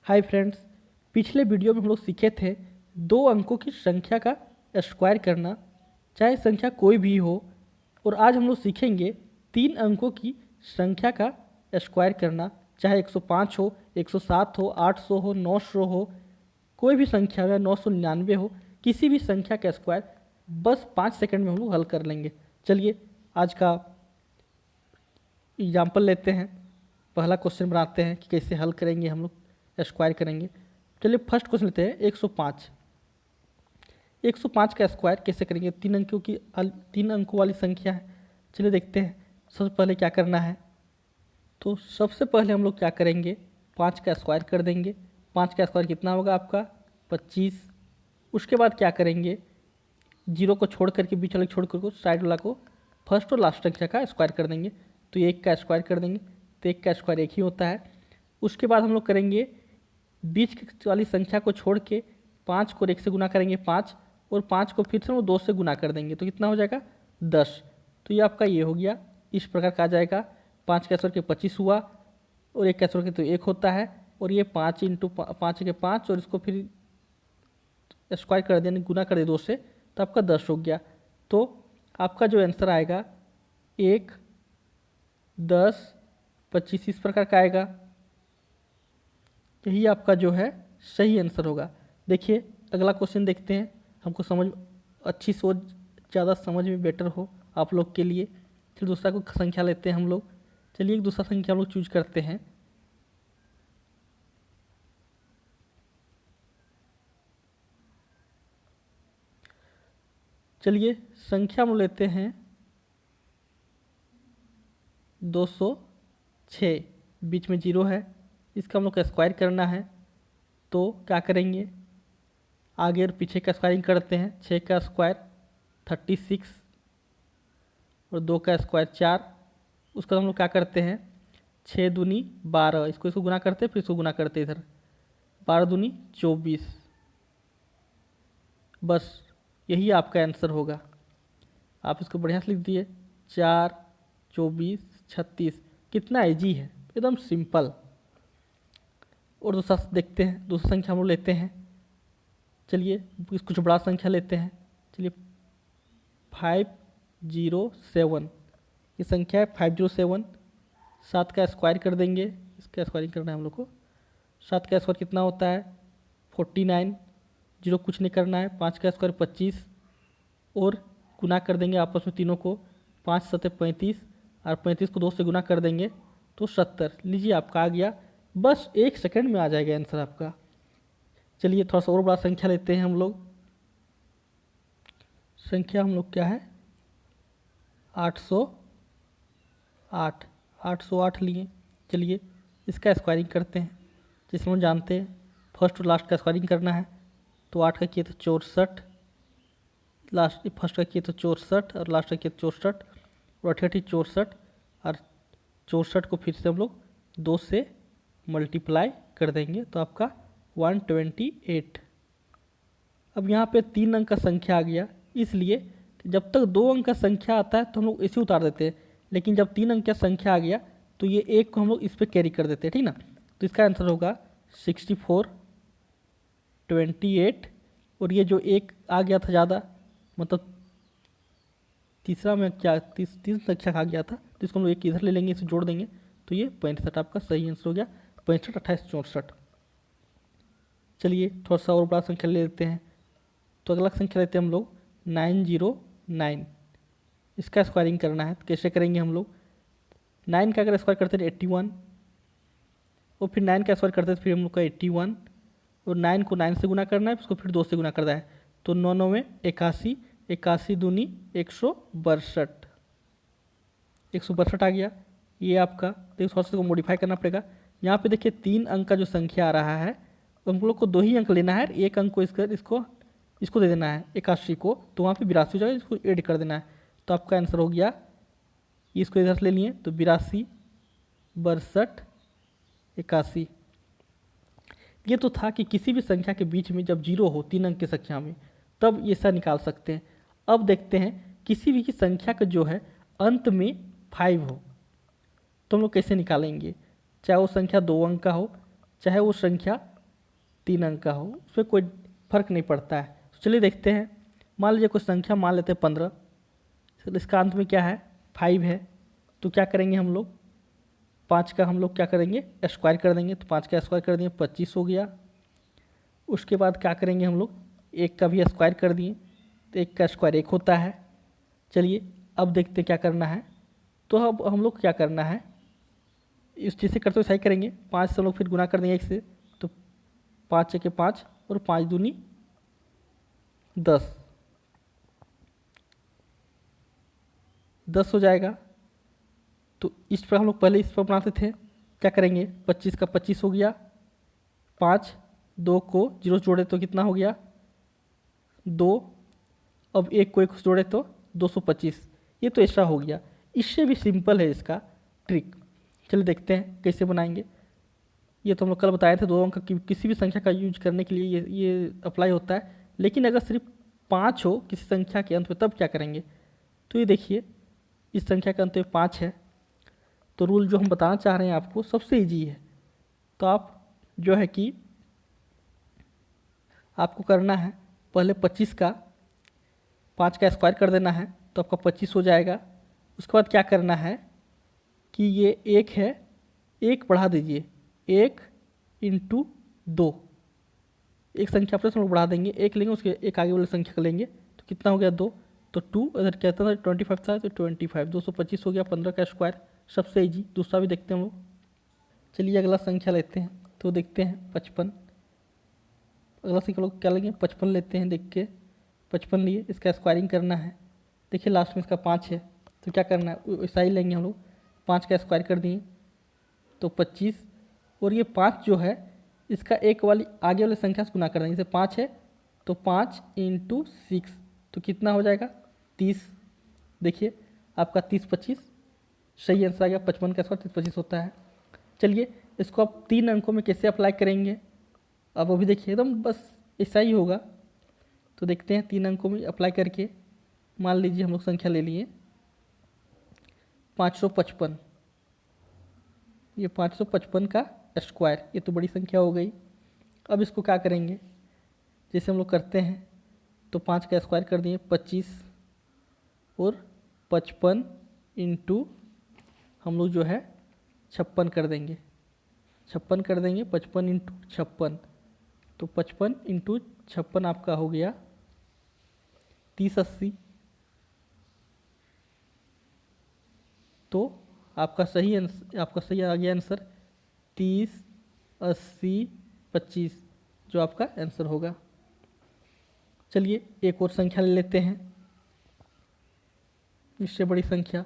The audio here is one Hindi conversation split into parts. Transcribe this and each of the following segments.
हाय फ्रेंड्स, पिछले वीडियो में हम लोग सीखे थे दो अंकों की संख्या का स्क्वायर करना, चाहे संख्या कोई भी हो। और आज हम लोग सीखेंगे तीन अंकों की संख्या का स्क्वायर करना, चाहे 105 हो, 107 हो, 800 हो, 900 हो, कोई भी संख्या हो या 999 हो, किसी भी संख्या का स्क्वायर बस 5 सेकंड में हम लोग हल कर लेंगे। चलिए आज का एग्जाम्पल लेते हैं, पहला क्वेश्चन बनाते हैं कि कैसे हल करेंगे हम लोग, स्क्वायर करेंगे। चलिए फर्स्ट क्वेश्चन लेते हैं 105। 105 का स्क्वायर कैसे करेंगे? तीन अंकों वाली संख्या है। चलिए देखते हैं सबसे पहले क्या करना है। तो सबसे पहले हम लोग क्या करेंगे, 5 का स्क्वायर कर देंगे। 5 का स्क्वायर कितना होगा आपका? 25। उसके बाद क्या करेंगे, जीरो को छोड़ करके बीच वाले छोड़ करके साइड वाला को फर्स्ट और लास्ट संख्या का स्क्वायर कर देंगे। तो 1 का स्क्वायर कर देंगे, तो 1 का स्क्वायर 1 ही होता है। उसके बाद हम लोग करेंगे बीच वाली संख्या को छोड़ के 5 को 1 से गुना करेंगे 5, और 5 को फिर से वो 2 से गुना कर देंगे, तो कितना हो जाएगा? 10। तो ये आपका ये हो गया, इस प्रकार का आ जाएगा। 5 का स्क्वायर के 25 हुआ, और 1 का स्क्वायर के तो 1 होता है, और ये 5 इंटू 5 के 5, और इसको फिर स्क्वायर कर दें, गुना कर दे 2 से, तो आपका 10 हो गया। तो आपका जो आंसर आएगा 1, 10, 25 इस प्रकार का आएगा। यही आपका जो है सही आंसर होगा। देखिए अगला क्वेश्चन देखते हैं, हमको समझ अच्छी सोच ज़्यादा समझ में बेटर हो आप लोग के लिए। फिर दूसरा को संख्या लेते हैं हम लोग। चलिए एक दूसरा संख्या हम लोग चूज करते हैं। चलिए संख्या हम लेते हैं 206, बीच में जीरो है, इसका हम लोग का स्क्वायर करना है। तो क्या करेंगे, आगे और पीछे का स्क्वायरिंग करते हैं। 6 का स्क्वायर 36, और 2 का स्क्वायर 4। उसका हम लोग क्या करते हैं, 6 दूनी 12, इसको गुना करते हैं, फिर इसको गुना करते हैं इधर, 12 दूनी 24। बस यही आपका आंसर होगा। आप इसको बढ़िया से लिख दिए, 4, 24, 36। कितना ईजी है, एकदम सिंपल। और दूसरा देखते हैं, दूसरा संख्या हम लोग लेते हैं। चलिए कुछ बड़ा संख्या लेते हैं। चलिए 507, ये संख्या है 507। 7 का स्क्वायर कर देंगे, इसका स्क्वायरिंग करना है हम लोग को। 7 का स्क्वायर कितना होता है? 49। जीरो कुछ नहीं करना है। 5 का स्क्वायर 25, और गुना कर देंगे आपस में तीनों को। 5 7 35, और 35 को 2 से गुना कर देंगे तो 70। लीजिए आपका आ गया, बस 1 सेकंड में आ जाएगा आंसर आपका। चलिए थोड़ा सा और बड़ा संख्या लेते हैं हम लोग। संख्या हम लोग क्या है, 808। 808 लिए। चलिए इसका स्क्वायरिंग करते हैं, जिसमें हम जानते हैं फर्स्ट और लास्ट का स्क्वायरिंग करना है। तो 8 का किए तो 64, लास्ट फर्स्ट का किए तो 64, और लास्ट का किए तो 64, और 88 64, और 64 को फिर से हम लोग 2 से मल्टीप्लाई कर देंगे, तो आपका 128। अब यहाँ पे 3 अंक का संख्या आ गया, इसलिए जब तक 2 अंक का संख्या आता है तो हम लोग इसे उतार देते हैं, लेकिन जब 3 अंक का संख्या आ गया तो ये 1 को हम लोग इस पर कैरी कर देते हैं, ठीक ना। तो इसका आंसर होगा 64, 28, और ये जो 1 आ गया था ज़्यादा, मतलब तीसरा में क्या तीन संख्या आ गया था, तो इसको हम लोग एक इधर ले लेंगे, इसे जोड़ देंगे, तो ये 65 आपका सही आंसर हो गया। 65, 28, 64। चलिए थोड़ा सा और बड़ा संख्या ले लेते हैं। तो अगला संख्या लेते हैं हम लोग 909। इसका स्क्वायरिंग करना है, तो कैसे करेंगे हम लोग, 9 का अगर स्क्वायर करते हैं 81, और फिर 9 का स्क्वायर करते हैं फिर हम लोग का 81, और 9 को 9 से गुना करना है, उसको फिर 2 से गुना करना है। तो 9 9 में 81, 81 दूनी 162, 162 आ गया ये आपका। देखिए थोड़ा सा को मॉडिफाई करना पड़ेगा। यहाँ पे देखिए 3 अंक का जो संख्या आ रहा है, हम लोग को 2 ही अंक लेना है, 1 अंक को इसको दे देना है 81 को, तो वहाँ पे 82 हो जाएगा, इसको ऐड कर देना है। तो आपका आंसर हो गया, इसको इधर से ले लिए तो 82, 62, 81। ये तो था कि किसी भी संख्या के बीच में जब जीरो हो 3 अंक की संख्या में, तब ये ऐसा निकाल सकते हैं। अब देखते हैं किसी भी संख्या का जो है अंत में 5 हो, तो हम लोग कैसे निकालेंगे। चाहे वो संख्या 2 अंक का हो, चाहे वो संख्या 3 अंक का हो, उसमें कोई फर्क नहीं पड़ता है। तो चलिए देखते हैं। मान लीजिए कोई संख्या मान लेते हैं 15, तो इसका अंत में क्या है 5 है। तो क्या करेंगे हम लोग 5 का हम लोग क्या करेंगे स्क्वायर कर देंगे। तो 5 का स्क्वायर कर दिए 25 हो गया। उसके बाद क्या करेंगे हम लोग 1 का भी स्क्वायर कर दिए, तो 1 का स्क्वायर 1 होता है। चलिए अब देखते हैं क्या करना है। तो अब हम लोग क्या करना है, इस चीज़ से करते हुए सही करेंगे। 5 से हम लोग फिर गुना कर देंगे 1 से, तो 5 1 5 और 5 दूनी 10, 10 हो जाएगा। तो इस पर हम लोग पहले इस पर बनाते थे, क्या करेंगे 25 का 25 हो गया, 5 2 को 0 जोड़े तो कितना हो गया 2, अब 1 को 1 से जोड़े तो 225। ये तो ऐसा हो गया। इससे भी सिंपल है इसका ट्रिक। चलिए देखते हैं कैसे बनाएंगे। ये तो हम लोग कल बताए थे 2 अंक का किसी भी संख्या का यूज करने के लिए ये अप्लाई होता है। लेकिन अगर सिर्फ 5 हो किसी संख्या के अंत में तब क्या करेंगे। तो ये देखिए इस संख्या के अंत में 5 है, तो रूल जो हम बताना चाह रहे हैं आपको सबसे ईजी है। तो आप जो है कि आपको करना है पहले 25 का 5 का स्क्वायर कर देना है, तो आपका 25 हो जाएगा। उसके बाद क्या करना है कि ये 1 है, 1 बढ़ा दीजिए, 1 इंटू 2, एक संख्या पर हम लोग बढ़ा देंगे, 1 लेंगे उसके एक आगे वाले संख्या का लेंगे, तो कितना हो गया 2, तो 2 इधर कहता था 25 था तो 25 225 हो गया। 15 का स्क्वायर सबसे ईजी। दूसरा भी देखते हैं हम लोग। चलिए अगला संख्या लेते हैं, तो देखते हैं 55। अगला संख्या लोग क्या लेंगे 55 लेते हैं। देख के 55 लिए, इसका स्क्वायरिंग करना है। देखिए लास्ट में इसका 5 है, तो क्या करना है वैसा ही लेंगे हम लोग। 5 का स्क्वायर कर दिए तो 25, और ये 5 जो है इसका एक वाली आगे वाली संख्या से गुना कर देंगे। जैसे 5 है तो 5 इंटू 6, तो कितना हो जाएगा 30। देखिए आपका 30 25 सही आंसर आ गया। 55 का स्क्वायर 30 25 होता है। चलिए इसको आप 3 अंकों में कैसे अप्लाई करेंगे, अब अभी देखिए एकदम बस ऐसा ही होगा। तो देखते हैं 3 अंकों में अप्लाई करके। मान लीजिए हम लोग संख्या ले लिए 555, ये 555 का स्क्वायर, ये तो बड़ी संख्या हो गई। अब इसको क्या करेंगे जैसे हम लोग करते हैं, तो 5 का स्क्वायर कर दिए 25, और 55 इंटू हम लोग जो है 56 कर देंगे, 56 कर देंगे 55 इंटू 56, तो 55 इंटू 56 आपका हो गया 30 80। तो आपका सही आ गया आंसर 30 80 25, जो आपका आंसर होगा। चलिए एक और संख्या ले लेते हैं, इससे बड़ी संख्या।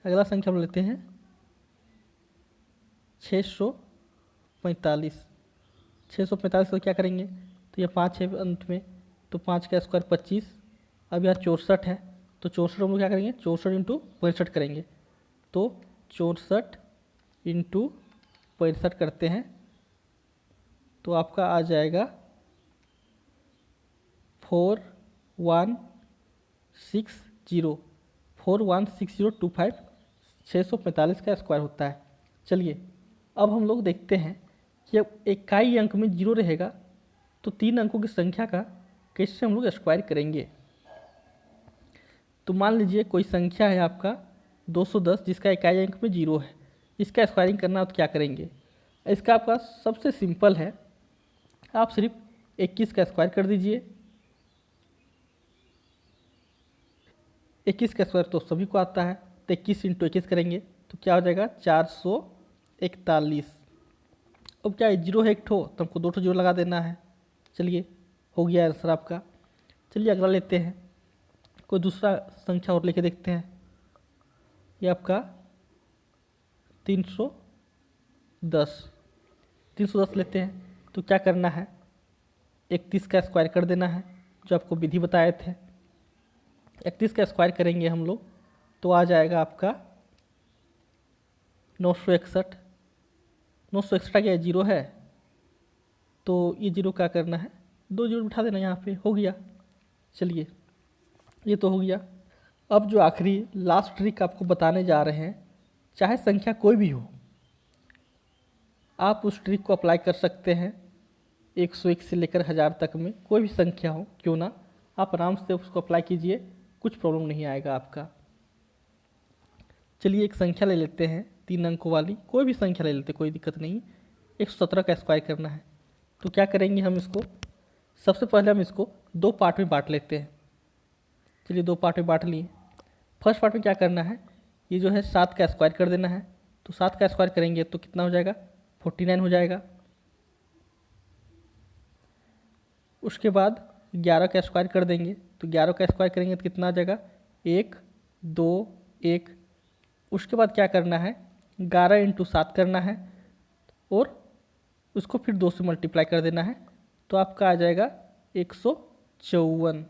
अगला संख्या हम लेते हैं 645। 645 को क्या करेंगे, तो ये 5 है अंत में, तो 5 का स्क्वायर 25। अब यहाँ 64 है, तो 64 हम लोग क्या करेंगे 64 इंटू 65 करेंगे, तो 64 इंटू 65 करते हैं, तो आपका आ जाएगा 416025। 645 का स्क्वायर होता है। चलिए अब हम लोग देखते हैं कि अब इकाई अंक में 0 रहेगा तो 3 अंकों की संख्या का कैसे हम लोग स्क्वायर करेंगे। तो मान लीजिए कोई संख्या है आपका 210 जिसका इकाई अंक में 0 है, इसका स्क्वायरिंग करना हो तो क्या करेंगे। इसका आपका सबसे सिंपल है, आप सिर्फ 21 का स्क्वायर कर दीजिए। 21 का स्क्वायर तो सभी को आता है, तो 21 इंटू 21 करेंगे तो क्या हो जाएगा 441। अब क्या है 0 है एक ठो, तो हमको 2 ठो 0 लगा देना है। चलिए हो गया आंसर आपका। चलिए अगला लेते हैं, कोई दूसरा संख्या और लेके देखते हैं। ये आपका 310 लेते हैं, तो क्या करना है 31 का स्क्वायर कर देना है, जो आपको विधि बताए थे। 31 का स्क्वायर करेंगे हम लोग तो आ जाएगा आपका 961। 961 क्या 0 है, तो ये 0 क्या करना है 2 0 उठा देना, यहाँ पे हो गया। चलिए ये तो हो गया। अब जो आखिरी लास्ट ट्रिक आपको बताने जा रहे हैं, चाहे संख्या कोई भी हो, आप उस ट्रिक को अप्लाई कर सकते हैं 101 से लेकर 1000 तक में, कोई भी संख्या हो क्यों ना, आप आराम से उसको अप्लाई कीजिए, कुछ प्रॉब्लम नहीं आएगा आपका। चलिए एक संख्या ले लेते हैं 3 अंकों वाली, कोई भी संख्या ले लेते हैं, कोई दिक्कत नहीं। 117 का स्क्वायर करना है, तो क्या करेंगे हम इसको, सबसे पहले हम इसको 2 पार्ट में बांट लेते हैं। चलिए 2 पार्ट में बांट लिए। फर्स्ट पार्ट में क्या करना है, ये जो है 7 का स्क्वायर कर देना है, तो 7 का स्क्वायर करेंगे तो कितना हो जाएगा, 49 हो जाएगा। उसके बाद 11 का स्क्वायर कर देंगे, तो 11 का स्क्वायर करेंगे तो कितना आ जाएगा, 1 2 1। उसके बाद क्या करना है, 11 इंटू 7 करना है और उसको फिर 2 से मल्टीप्लाई कर देना है, तो आपका आ जाएगा 154।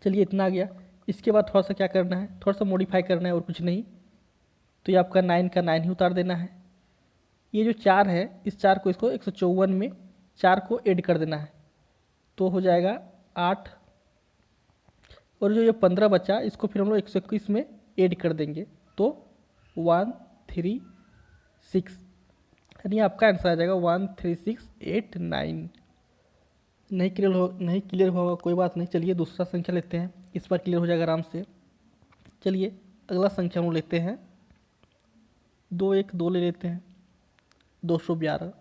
चलिए इतना आ गया। इसके बाद थोड़ा सा क्या करना है, थोड़ा सा मॉडिफाई करना है और कुछ नहीं, तो ये आपका 9 का 9 ही उतार देना है। ये जो 4 है, इस 4 को इसको 154 में 4 को ऐड कर देना है, तो हो जाएगा 8। और जो ये 15 बचा, इसको फिर हम लोग 121 में ऐड कर देंगे, तो 136, यानी आपका आंसर आ जाएगा 13689। नहीं क्लियर होगा कोई बात नहीं। चलिए दूसरा संख्या लेते हैं, इस पर क्लियर हो जाएगा आराम से। चलिए अगला संख्या हम लोग लेते हैं 212 ले लेते हैं, 212।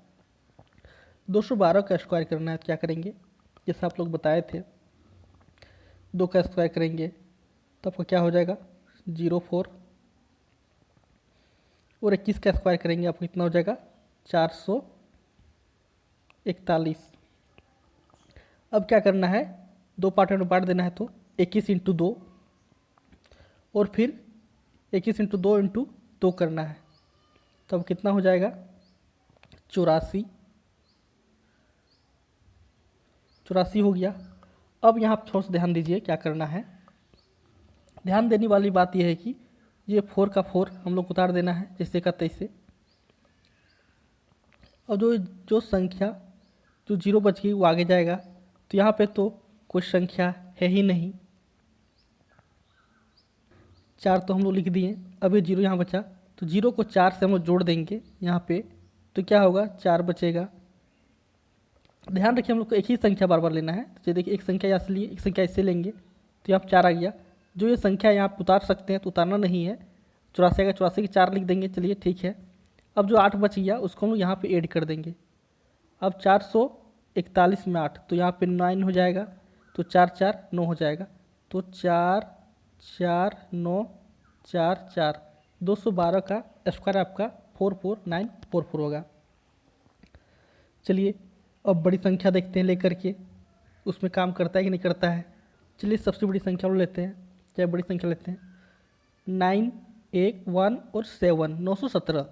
212 का स्क्वायर करना है, क्या करेंगे, जैसे आप लोग बताए थे 2 का स्क्वायर करेंगे तो आपका क्या हो जाएगा, 04। और 21 का स्क्वायर करेंगे आपको कितना हो जाएगा, 441। अब क्या करना है, 2 पार्ट में बांट देना है, तो 21 इंटू 2 और फिर 21 इंटू 2 इंटू 2 करना है, तो अब कितना हो जाएगा, 84। 84 हो गया। अब यहाँ आप थोड़ा सा ध्यान दीजिए क्या करना है। ध्यान देने वाली बात यह है कि ये 4 का 4 हम लोग उतार देना है जैसे का तैसे। और जो संख्या जो 0 बच गई वो आगे जाएगा, तो यहाँ पे तो कोई संख्या है ही नहीं, 4 तो हम लोग लिख दिए। अब ये 0 यहाँ बचा, तो 0 को 4 से हम लोग जोड़ देंगे यहाँ पे, तो क्या होगा, 4 बचेगा। ध्यान रखिए हम लोग को एक ही संख्या बार बार लेना है, तो देखिए एक संख्या यहाँ से लिए, एक संख्या इससे लेंगे, तो यहाँ 4 आ गया। जो ये संख्या यहाँ आप उतार सकते हैं, तो उतारना नहीं है, 84 का 84 की 4 लिख देंगे, चलिए ठीक है। अब जो 8 बच गया उसको हम लोग यहाँ पे ऐड कर देंगे। अब 441 में 8, तो यहाँ पे 9 हो जाएगा, तो 4 4 9 हो जाएगा, तो 4 4 9 4 4, 212 का स्क्वायर आपका 44944 होगा। चलिए अब बड़ी संख्या देखते हैं लेकर के, उसमें काम करता है कि नहीं करता है। चलिए सबसे बड़ी संख्या वो लेते हैं, चाहे बड़ी संख्या लेते हैं, 9 1 1 और 7, 917।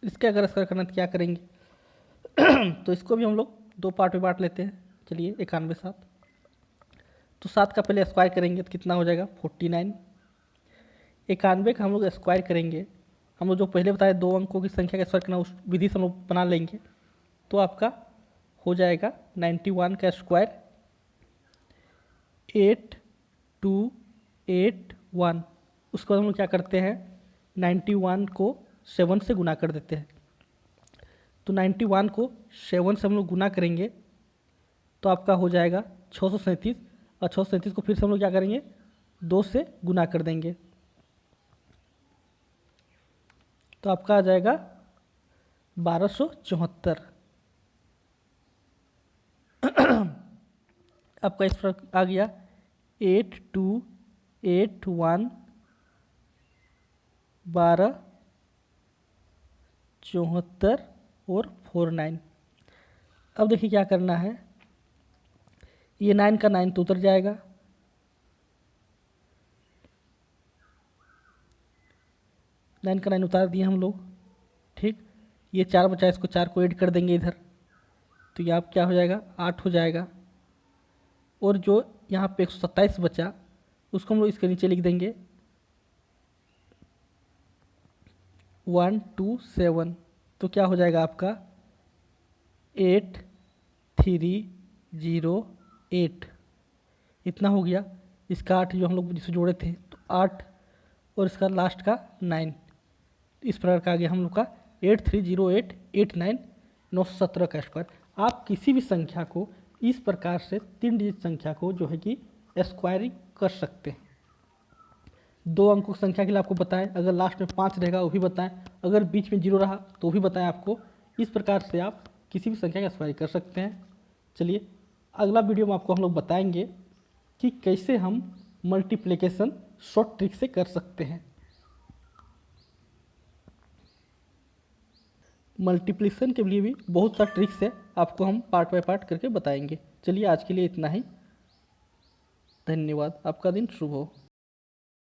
इसका अगर स्क्वायर करना तो क्या करेंगे तो इसको भी हम लोग 2 पार्ट में बांट लेते हैं। चलिए 91 7, तो 7 का पहले स्क्वायर करेंगे तो कितना हो जाएगा, 49। 91 का हम लोग स्क्वायर करेंगे, हम लोग जो पहले बताए 2 अंकों की संख्या का स्क्वायर करना, उस विधि से हम लोग बना लेंगे, तो आपका हो जाएगा 91 का स्क्वायर 8281। उसके बाद हम लोग क्या करते हैं, 91 को 7 से गुना कर देते हैं, तो 91 को 7 से हम लोग गुना करेंगे तो आपका हो जाएगा 637, और 637 को फिर से हम लोग क्या करेंगे, 2 से गुना कर देंगे, तो आपका आ जाएगा 1274। आपका इस पर आ गया 8281 12 74 और 49। अब देखिए क्या करना है, ये 9 का 9 तो उतर जाएगा, नाइन का 9 उतार दिए हम लोग, ठीक। ये 4 बचा, इसको 4 को ऐड कर देंगे इधर, तो ये आप क्या हो जाएगा, 8 हो जाएगा। और जो यहाँ पे 127 बचा उसको हम लोग इसके नीचे लिख देंगे 127, तो क्या हो जाएगा आपका 8308। इतना हो गया। इसका 8 जो हम लोग जिसे जोड़े थे, तो 8 और इसका लास्ट का 9, इस प्रकार का आ गया हम लोग का 830889 का स्क्वायर। आप किसी भी संख्या को इस प्रकार से 3 डिजिट संख्या को जो है कि स्क्वायरिंग कर सकते हैं। 2 अंकों की संख्या के लिए आपको बताएं, अगर लास्ट में 5 रहेगा वो भी बताएं, अगर बीच में 0 रहा तो भी बताएं आपको। इस प्रकार से आप किसी भी संख्या का स्क्वायर कर सकते हैं। चलिए अगला वीडियो में आपको हम लोग बताएंगे कि कैसे हम मल्टीप्लिकेशन शॉर्ट ट्रिक से कर सकते हैं। मल्टीप्लिकेशन के लिए भी बहुत सा ट्रिक्स है, आपको हम पार्ट बाय पार्ट करके बताएंगे। चलिए आज के लिए इतना ही। धन्यवाद। आपका दिन शुभ हो।